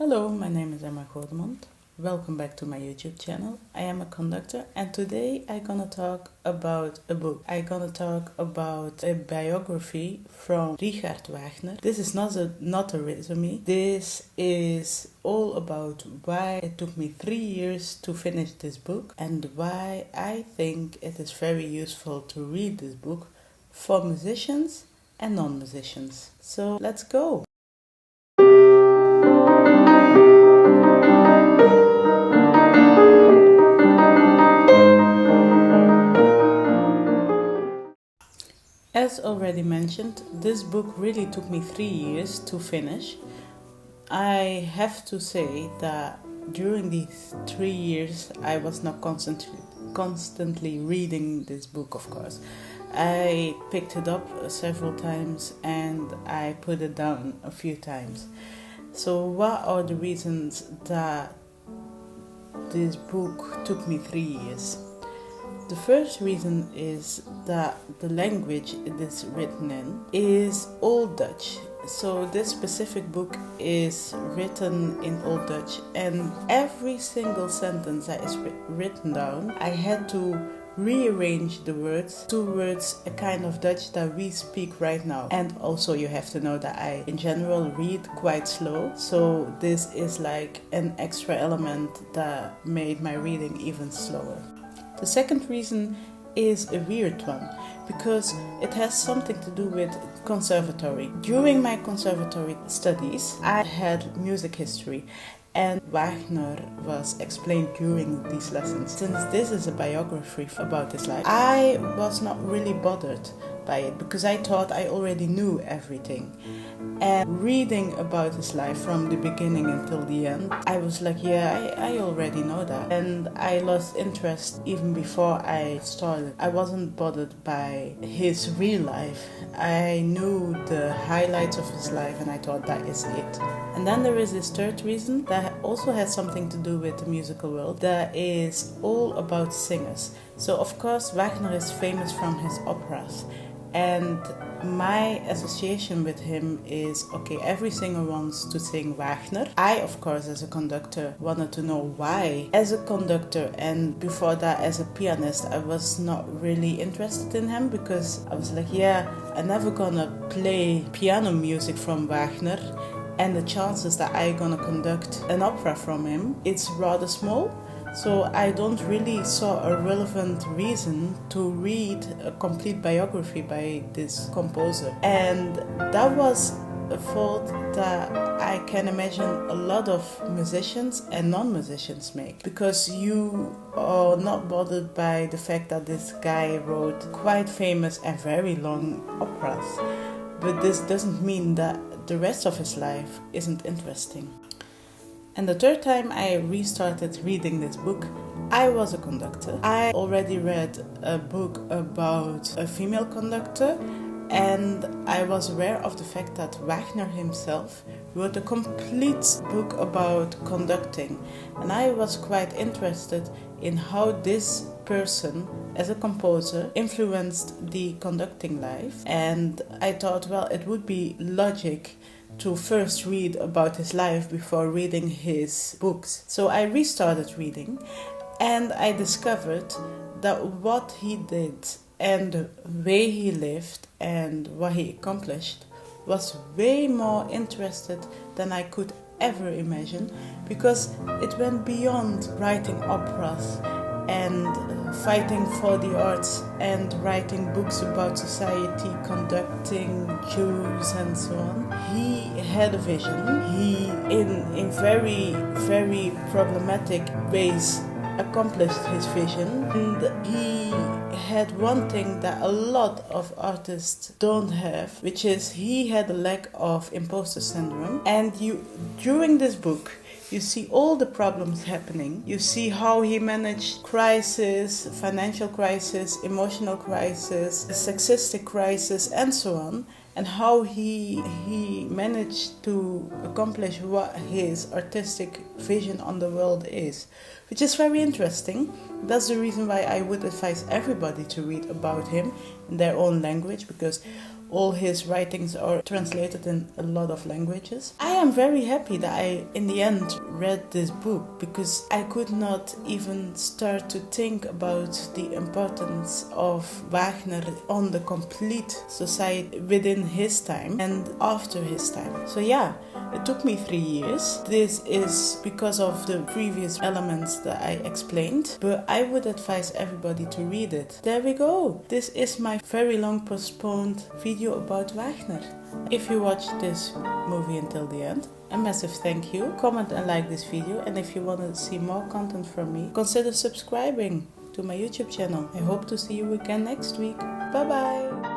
Hello, my name is Emma Godemond. Welcome back to my YouTube channel. I am a conductor and today I'm gonna talk about a book. I'm gonna talk about a biography from Richard Wagner. This is not a resume. This is all about why it took me 3 years to finish this book and why I think it is very useful to read this book for musicians and non-musicians. So let's go! As already mentioned, this book really took me 3 years to finish. I have to say that during these 3 years I was not constantly reading this book, of course. I picked it up several times and I put it down a few times. So what are the reasons that this book took me 3 years? The first reason is that the language it is written in is Old Dutch. So this specific book is written in Old Dutch and every single sentence that is written down, I had to rearrange the words towards a kind of Dutch that we speak right now. And also you have to know that I in general read quite slow, so this is like an extra element that made my reading even slower. The second reason is a weird one, because it has something to do with conservatory. During my conservatory studies, I had music history and Wagner was explained during these lessons. Since this is a biography about his life, I was not really bothered by it because I thought I already knew everything. And reading about his life from the beginning until the end, I was like, yeah, I already know that. And I lost interest even before I started. I wasn't bothered by his real life. I knew the highlights of his life and I thought that is it. And then there is this third reason that also has something to do with the musical world, that is all about singers. So of course Wagner is famous from his operas. And my association with him is, okay, every singer wants to sing Wagner. I, of course, as a conductor, wanted to know why. As a conductor and before that as a pianist, I was not really interested in him because I was like, yeah, I'm never gonna play piano music from Wagner. And the chances that I'm gonna conduct an opera from him, it's rather small. So I don't really saw a relevant reason to read a complete biography by this composer. And that was a fault that I can imagine a lot of musicians and non-musicians make. Because you are not bothered by the fact that this guy wrote quite famous and very long operas. But this doesn't mean that the rest of his life isn't interesting. And the third time I restarted reading this book, I was a conductor. I already read a book about a female conductor and I was aware of the fact that Wagner himself wrote a complete book about conducting. And I was quite interested in how this person, as a composer, influenced the conducting life. And I thought, well, it would be logic to first read about his life before reading his books. So I restarted reading and I discovered that what he did and the way he lived and what he accomplished was way more interested than I could ever imagine, because it went beyond writing operas and fighting for the arts and writing books about society, conducting Jews and so on. He had a vision. He, in very, very problematic ways, accomplished his vision. And he had one thing that a lot of artists don't have, which is he had a lack of imposter syndrome. And during this book, you see all the problems happening. You see how he managed crisis, financial crisis, emotional crisis, sexistic crisis, and so on. And how he managed to accomplish what his artistic vision on the world is, which is very interesting. That's the reason why I would advise everybody to read about him in their own language, because all his writings are translated in a lot of languages. I am very happy that I, in the end, read this book, because I could not even start to think about the importance of Wagner on the complete society within his time and after his time. So yeah, it took me 3 years. This is because of the previous elements that I explained, but I would advise everybody to read it. There we go. This is my very long postponed video about Wagner. If you watched this movie until the end, a massive thank you. Comment and like this video, and if you want to see more content from me, consider subscribing to my YouTube channel. I hope to see you again next week. Bye bye!